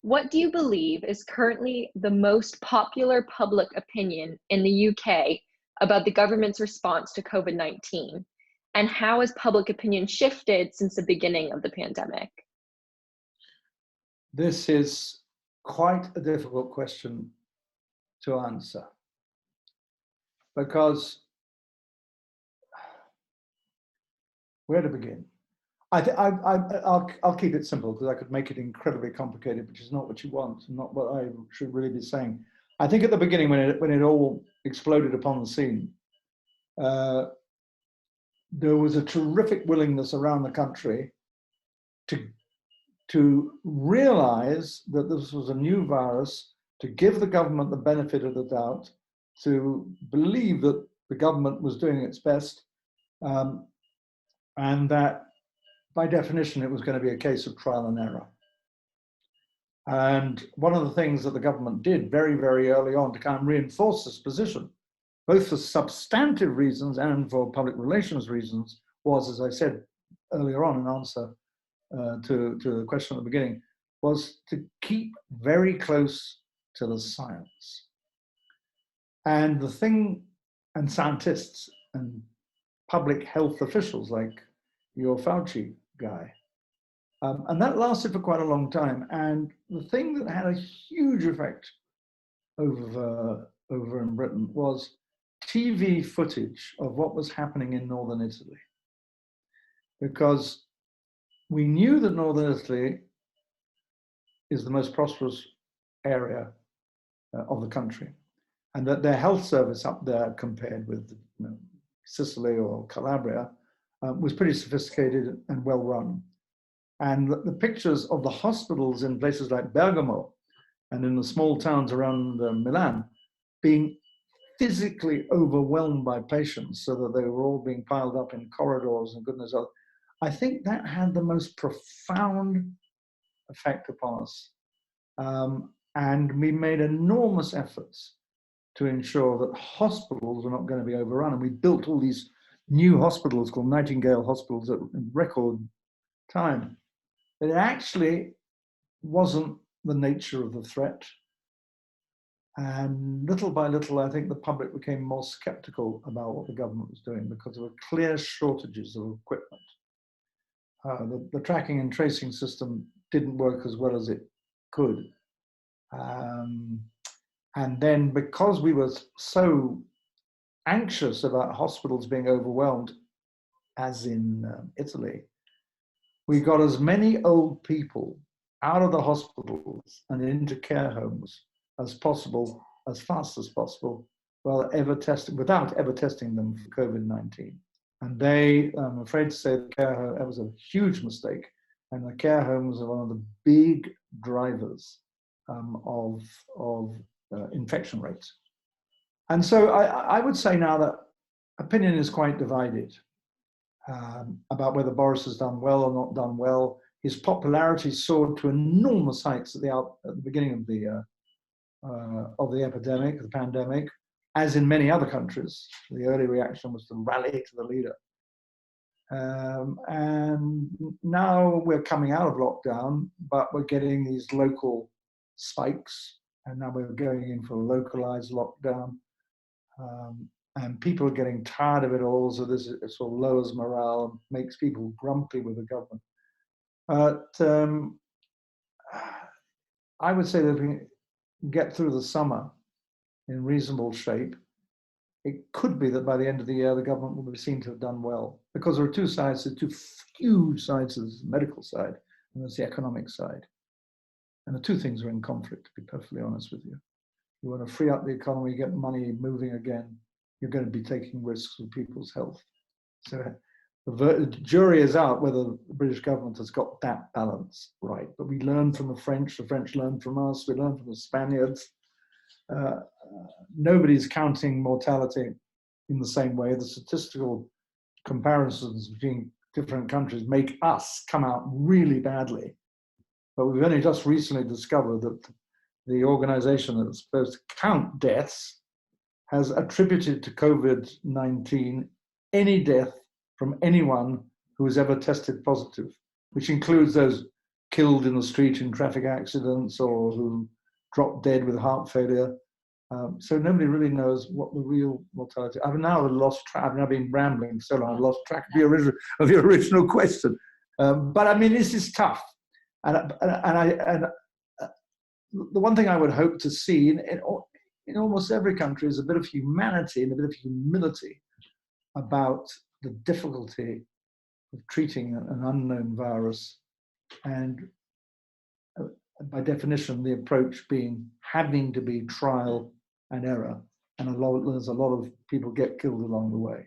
What do you believe is currently the most popular public opinion in the UK about the government's response to COVID-19? And how has public opinion shifted since the beginning of the pandemic? This is quite a difficult question to answer because where to begin? I'll keep it simple because I could make it incredibly complicated, which is not what you want and not what I should really be saying. I think at the beginning, when it all exploded upon the scene, there was a terrific willingness around the country to realize that this was a new virus, to give the government the benefit of the doubt, to believe that the government was doing its best, and that by definition, it was going to be a case of trial and error. And one of the things that the government did very, very early on to kind of reinforce this position, both for substantive reasons and for public relations reasons, was, as I said earlier on in answer to the question at the beginning, was to keep very close to the science. And the thing, and scientists and public health officials like your Fauci guy. And that lasted for quite a long time. And the thing that had a huge effect over in Britain was TV footage of what was happening in northern Italy. Because we knew that northern Italy is the most prosperous area of the country, and that their health service up there compared with Sicily or Calabria was pretty sophisticated and well run. And the pictures of the hospitals in places like Bergamo and in the small towns around Milan being physically overwhelmed by patients so that they were all being piled up in corridors and goodness knows. I think that had the most profound effect upon us. And we made enormous efforts to ensure that hospitals were not going to be overrun. And we built all these new hospitals called Nightingale hospitals in record time. But it actually wasn't the nature of the threat. And little by little, I think the public became more skeptical about what the government was doing because there were clear shortages of equipment. The tracking and tracing system didn't work as well as it could. And then because we were so anxious about hospitals being overwhelmed, as in Italy, we got as many old people out of the hospitals and into care homes as possible, as fast as possible, without ever testing them for COVID-19. And I'm afraid to say that was a huge mistake. And the care homes are one of the big drivers of infection rates. And so I would say now that opinion is quite divided about whether Boris has done well or not done well. His popularity soared to enormous heights at the beginning of the epidemic, the pandemic, as in many other countries. The early reaction was to rally to the leader. And now we're coming out of lockdown, but we're getting these local spikes, and now we're going in for a localized lockdown. And people are getting tired of it all, so this sort of lowers morale and makes people grumpy with the government. But I would say that if we get through the summer in reasonable shape, it could be that by the end of the year, the government will be seen to have done well, because there are two sides, the two huge sides. There's the medical side and there's the economic side. And the two things are in conflict, to be perfectly honest with you. You want to free up the economy, get money moving again, you're going to be taking risks with people's health. So the jury is out whether the British government has got that balance right. But we learned from the French learned from us, we learned from the Spaniards. Nobody's counting mortality in the same way. The statistical comparisons between different countries make us come out really badly. But we've only just recently discovered that the organization that's supposed to count deaths has attributed to COVID-19 any death from anyone who has ever tested positive, which includes those killed in the street in traffic accidents or who drop dead with heart failure. So nobody really knows what the real mortality. I've now lost track. I've now been rambling so long. I've lost track of your original question. But I mean, this is tough, and the one thing I would hope to see in almost every country is a bit of humanity and a bit of humility about the difficulty of treating an unknown virus, and by definition, the approach being having to be trial and error, and there's a lot of people get killed along the way.